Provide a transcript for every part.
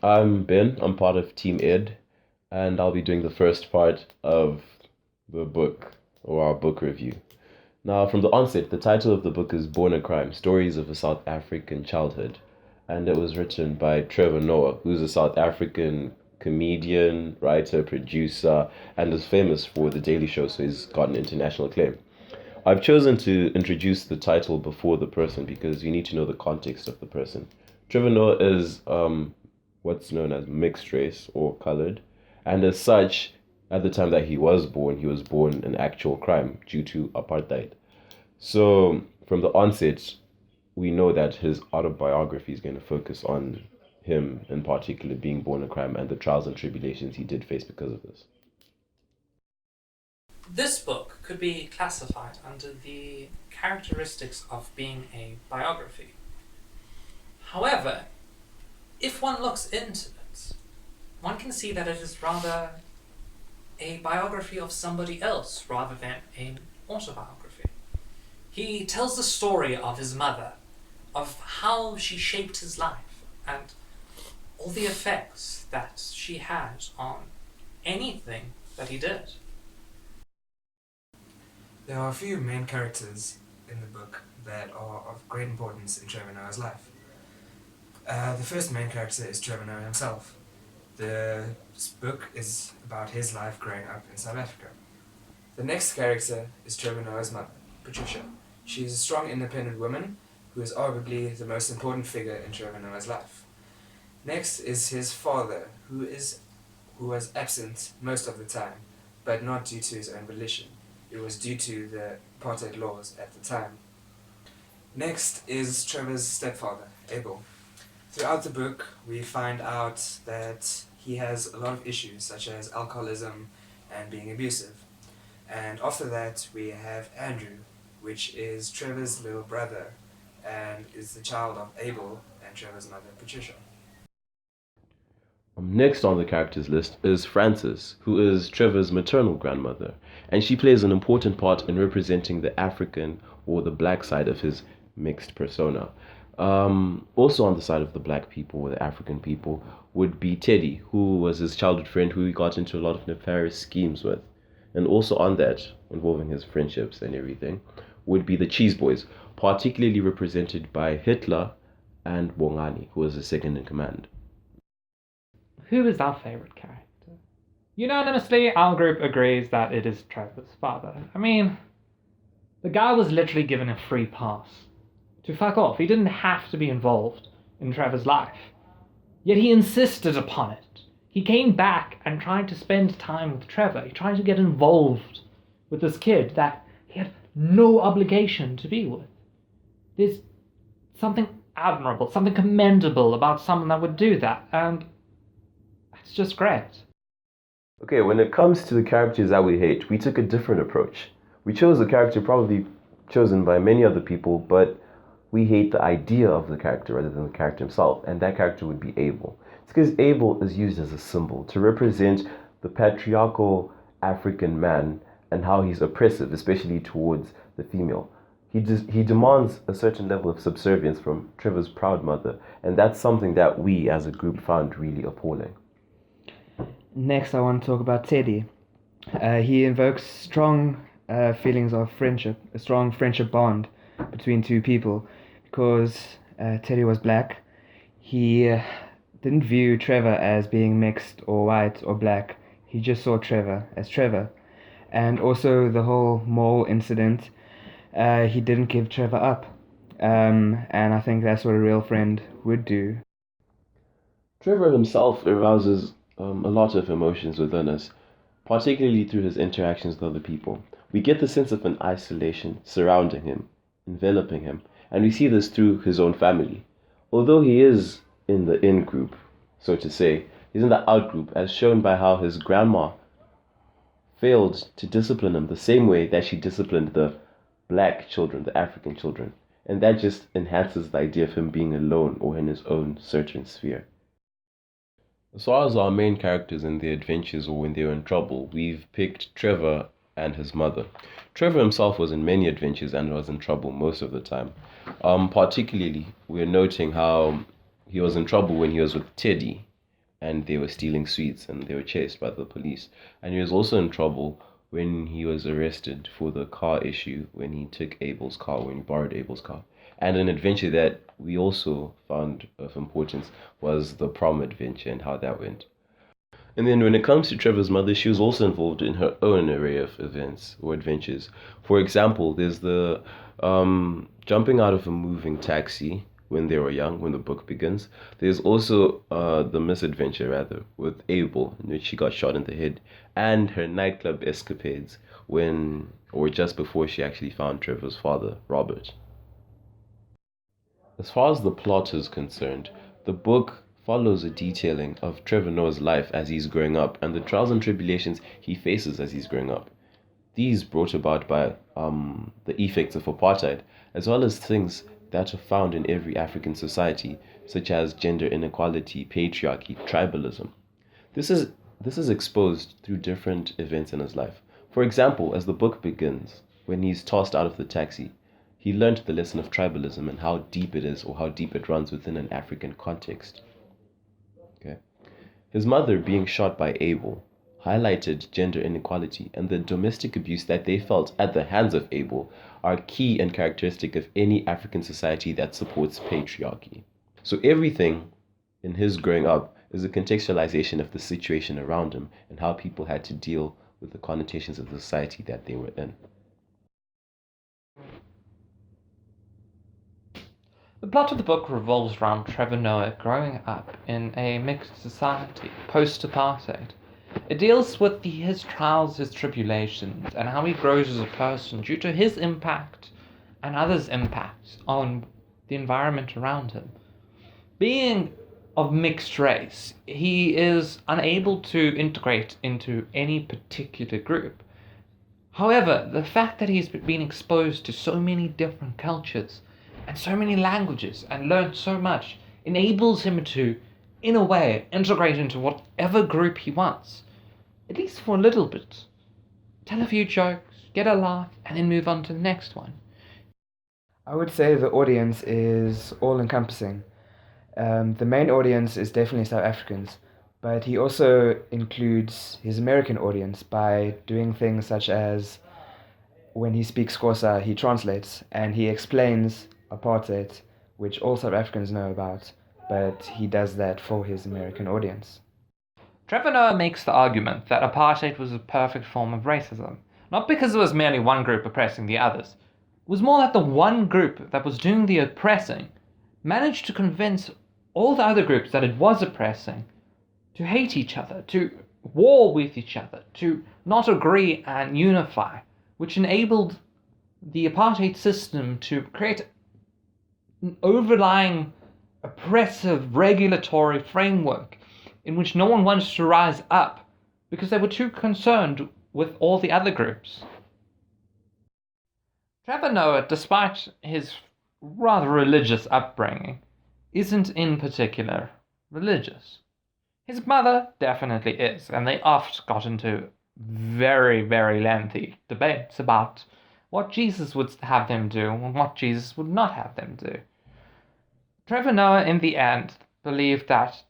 I'm Ben. I'm part of Team Ed, and I'll be doing the first part of the book or our book review. Now, from the onset, the title of the book is Born a Crime: Stories of a South African Childhood, and it was written by Trevor Noah, who's a South African comedian, writer, producer, and is famous for The Daily Show, so he's gotten international acclaim. I've chosen to introduce the title before the person because you need to know the context of the person. Trevor Noah is what's known as mixed race or colored, and as such, at the time that he was born an actual crime due to apartheid. So, from the onset, we know that his autobiography is going to focus on him in particular being born a crime and the trials and tribulations he did face because of this. This book could be classified under the characteristics of being a biography. However, if one looks into it, one can see that it is rather a biography of somebody else rather than an autobiography. He tells the story of his mother, of how she shaped his life, and all the effects that she had on anything that he did. There are a few main characters in the book that are of great importance in Trevor Noah's life. The first main character is Trevor Noah himself. This book is about his life growing up in South Africa. The next character is Trevor Noah's mother, Patricia. She is a strong, independent woman who is arguably the most important figure in Trevor Noah's life. Next is his father, who was absent most of the time, but not due to his own volition. It was due to the apartheid laws at the time. Next is Trevor's stepfather, Abel. Throughout the book, we find out that he has a lot of issues, such as alcoholism and being abusive. And after that, we have Andrew, which is Trevor's little brother, and is the child of Abel and Trevor's mother, Patricia. Next on the characters list is Frances, who is Trevor's maternal grandmother, and she plays an important part in representing the African or the black side of his mixed persona. Also on the side of the black people or the African people would be Teddy, who was his childhood friend who he got into a lot of nefarious schemes with. And also on that, involving his friendships and everything, would be the Cheese Boys, particularly represented by Hitler and Bongani, who was the second in command. Who is our favourite character? Unanimously, our group agrees that it is Trevor's father. I mean, the guy was literally given a free pass to fuck off. He didn't have to be involved in Trevor's life. Yet he insisted upon it. He came back and tried to spend time with Trevor. He tried to get involved with this kid that he had no obligation to be with. There's something admirable, something commendable about someone that would do that, and it's just great. Okay, when it comes to the characters that we hate, we took a different approach. We chose a character probably chosen by many other people, but we hate the idea of the character rather than the character himself, and that character would be Abel. It's because Abel is used as a symbol to represent the patriarchal African man and how he's oppressive, especially towards the female. He demands a certain level of subservience from Trevor's proud mother, and that's something that we as a group found really appalling. Next, I want to talk about Teddy. He invokes strong feelings of friendship, a strong friendship bond between two people, because Teddy was black. He didn't view Trevor as being mixed or white or black. He just saw Trevor as Trevor. And also the whole mall incident, he didn't give Trevor up. And I think that's what a real friend would do. Trevor himself arouses a lot of emotions within us, particularly through his interactions with other people. We get the sense of an isolation surrounding him, enveloping him, and we see this through his own family. Although he is in the in group, so to say, he's in the out group, as shown by how his grandma failed to discipline him the same way that she disciplined the black children, the African children. And that just enhances the idea of him being alone or in his own certain sphere. As far as our main characters and their adventures or when they were in trouble, we've picked Trevor and his mother. Trevor himself was in many adventures and was in trouble most of the time. Particularly, we're noting how he was in trouble when he was with Teddy, and they were stealing sweets and they were chased by the police. And he was also in trouble when he was arrested for the car issue, when he took Abel's car, when he borrowed Abel's car. And an adventure that we also found of importance was the prom adventure and how that went. And then when it comes to Trevor's mother, she was also involved in her own array of events or adventures. For example, there's the jumping out of a moving taxi when they were young, when the book begins. There's also the misadventure, rather, with Abel, in which she got shot in the head, and her nightclub escapades when, or just before she actually found Trevor's father, Robert. As far as the plot is concerned, the book follows a detailing of Trevor Noah's life as he's growing up and the trials and tribulations he faces as he's growing up. These brought about by the effects of apartheid, as well as things that are found in every African society, such as gender inequality, patriarchy, tribalism. This is exposed through different events in his life. For example, as the book begins, when he's tossed out of the taxi, he learned the lesson of tribalism and how deep it is, or how deep it runs within an African context. Okay. His mother being shot by Abel highlighted gender inequality and the domestic abuse that they felt at the hands of Abel are key and characteristic of any African society that supports patriarchy. So everything in his growing up is a contextualization of the situation around him and how people had to deal with the connotations of the society that they were in. The plot of the book revolves around Trevor Noah growing up in a mixed society, post-apartheid. It deals with his trials, his tribulations, and how he grows as a person due to his impact and others' impact on the environment around him. Being of mixed race, he is unable to integrate into any particular group. However, the fact that he's been exposed to so many different cultures and so many languages and learned so much enables him to, in a way, integrate into whatever group he wants, at least for a little bit. Tell a few jokes, get a laugh, and then move on to the next one. I would say the audience is all-encompassing. The main audience is definitely South Africans, but he also includes his American audience by doing things such as when he speaks Xhosa, he translates and he explains apartheid, which all South Africans know about, but he does that for his American audience. Trevor Noah makes the argument that apartheid was a perfect form of racism, not because it was merely one group oppressing the others. It was more that the one group that was doing the oppressing managed to convince all the other groups that it was oppressing to hate each other, to war with each other, to not agree and unify, which enabled the apartheid system to create an overlying oppressive regulatory framework in which no one wanted to rise up because they were too concerned with all the other groups. Trevor Noah, despite his rather religious upbringing, isn't in particular religious. His mother definitely is, and they oft got into very, very lengthy debates about what Jesus would have them do and what Jesus would not have them do. Trevor Noah, in the end, believed that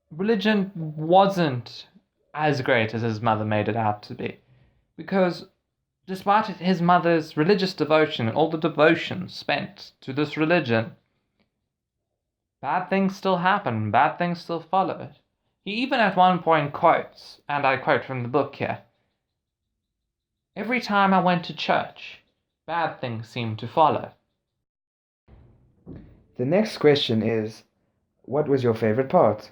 religion wasn't as great as his mother made it out to be, because despite his mother's religious devotion and all the devotion spent to this religion, bad things still happen, bad things still follow it. He even at one point quotes, and I quote from the book here, "Every time I went to church, bad things seemed to follow." The next question is, what was your favorite part?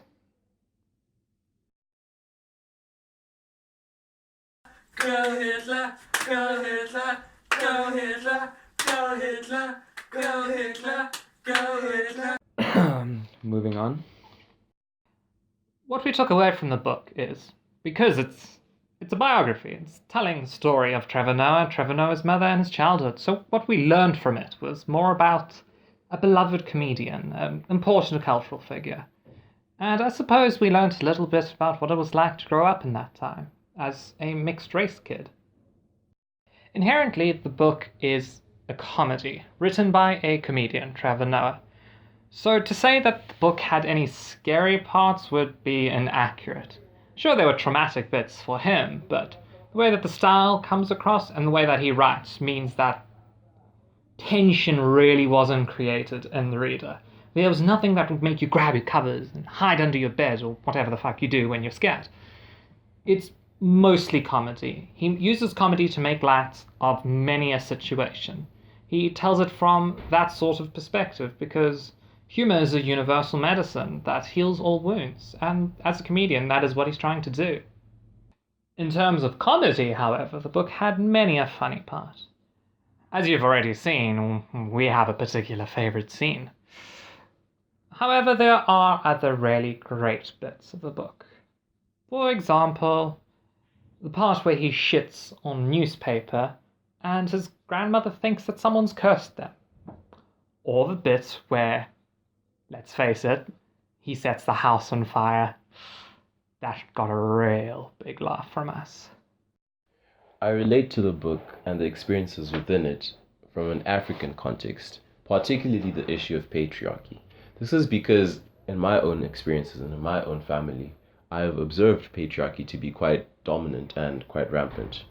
Go Hitler, go Hitler, go Hitler, go Hitler, go Hitler, go Hitler. Moving on. What we took away from the book is, because it's a biography, it's telling the story of Trevor Noah's mother and his childhood, so what we learned from it was more about a beloved comedian, an important cultural figure. And I suppose we learned a little bit about what it was like to grow up in that time, as a mixed-race kid. Inherently, the book is a comedy, written by a comedian, Trevor Noah. So to say that the book had any scary parts would be inaccurate. Sure, there were traumatic bits for him, but the way that the style comes across and the way that he writes means that tension really wasn't created in the reader. There was nothing that would make you grab your covers and hide under your bed or whatever the fuck you do when you're scared. It's mostly comedy. He uses comedy to make light of many a situation. He tells it from that sort of perspective because humor is a universal medicine that heals all wounds, and as a comedian, that is what he's trying to do. In terms of comedy, however, the book had many a funny part. As you've already seen, we have a particular favorite scene. However, there are other really great bits of the book. For example, the part where he shits on newspaper and his grandmother thinks that someone's cursed them. Or the bit where, let's face it, he sets the house on fire. That got a real big laugh from us. I relate to the book and the experiences within it from an African context, particularly the issue of patriarchy. This is because in my own experiences and in my own family, I have observed patriarchy to be quite dominant and quite rampant.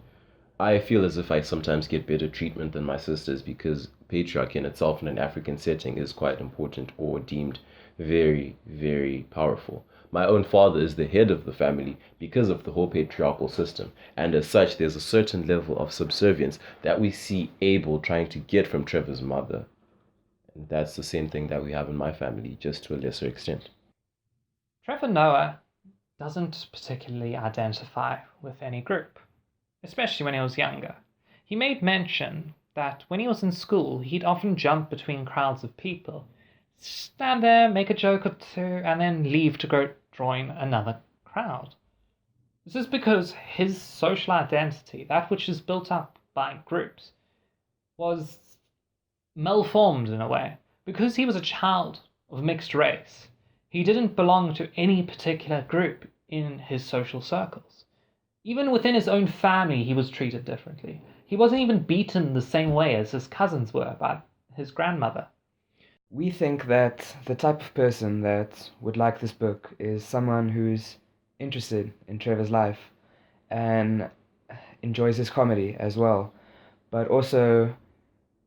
I feel as if I sometimes get better treatment than my sisters because patriarchy in itself in an African setting is quite important or deemed very, very powerful. My own father is the head of the family because of the whole patriarchal system, and as such, there's a certain level of subservience that we see Abel trying to get from Trevor's mother. And that's the same thing that we have in my family, just to a lesser extent. Trevor Noah doesn't particularly identify with any group, especially when he was younger. He made mention that when he was in school, he'd often jump between crowds of people, stand there, make a joke or two, and then leave to go join another crowd. This is because his social identity, that which is built up by groups, was malformed in a way. Because he was a child of mixed race, he didn't belong to any particular group in his social circles. Even within his own family, he was treated differently. He wasn't even beaten the same way as his cousins were by his grandmother. We think that the type of person that would like this book is someone who's interested in Trevor's life and enjoys his comedy as well, but also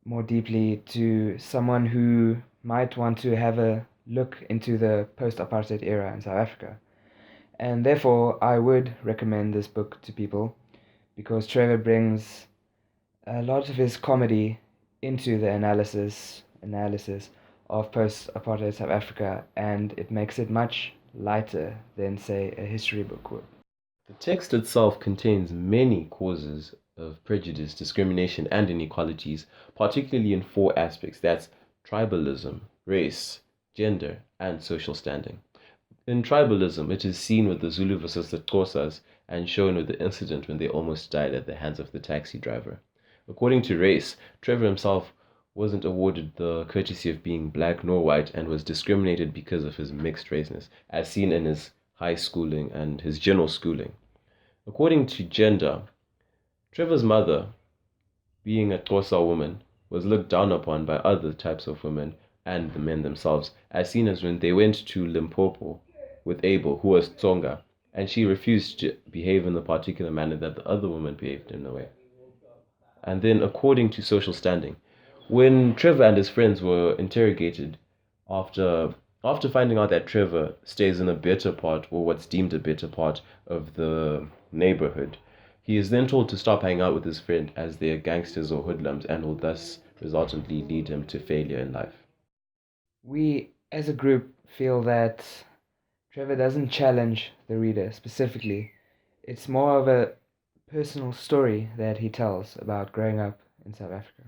more deeply to someone who might want to have a look into the post-apartheid era in South Africa. And therefore, I would recommend this book to people because Trevor brings a lot of his comedy into the analysis of post-apartheid South Africa, and it makes it much lighter than, say, a history book would. The text itself contains many causes of prejudice, discrimination, and inequalities, particularly in four aspects. That's tribalism, race, gender, and social standing. In tribalism, it is seen with the Zulu versus the Xhosas and shown with the incident when they almost died at the hands of the taxi driver. According to race, Trevor himself wasn't awarded the courtesy of being black nor white and was discriminated because of his mixed raceness, as seen in his high schooling and his general schooling. According to gender, Trevor's mother, being a Xhosa woman, was looked down upon by other types of women and the men themselves, as seen as when they went to Limpopo with Abel, who was Tsonga, and she refused to behave in the particular manner that the other woman behaved in a way. And then according to social standing, when Trevor and his friends were interrogated after finding out that Trevor stays in a better part, or what's deemed a better part of the neighborhood, he is then told to stop hanging out with his friend as they are gangsters or hoodlums and will thus resultantly lead him to failure in life. We, as a group, feel that Trevor doesn't challenge the reader specifically. It's more of a personal story that he tells about growing up in South Africa.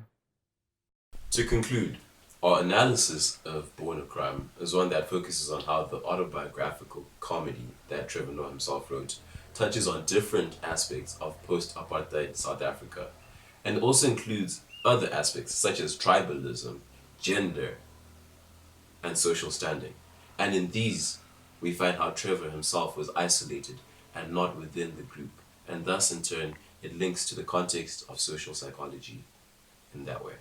To conclude, our analysis of Born a Crime is one that focuses on how the autobiographical comedy that Trevor Noah himself wrote touches on different aspects of post-apartheid South Africa, and also includes other aspects such as tribalism, gender, and social standing. And in these, we find how Trevor himself was isolated and not within the group, and thus in turn, it links to the context of social psychology in that way.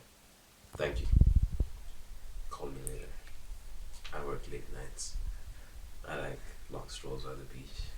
Thank you. Call me later. work late nights. I like long strolls by the beach.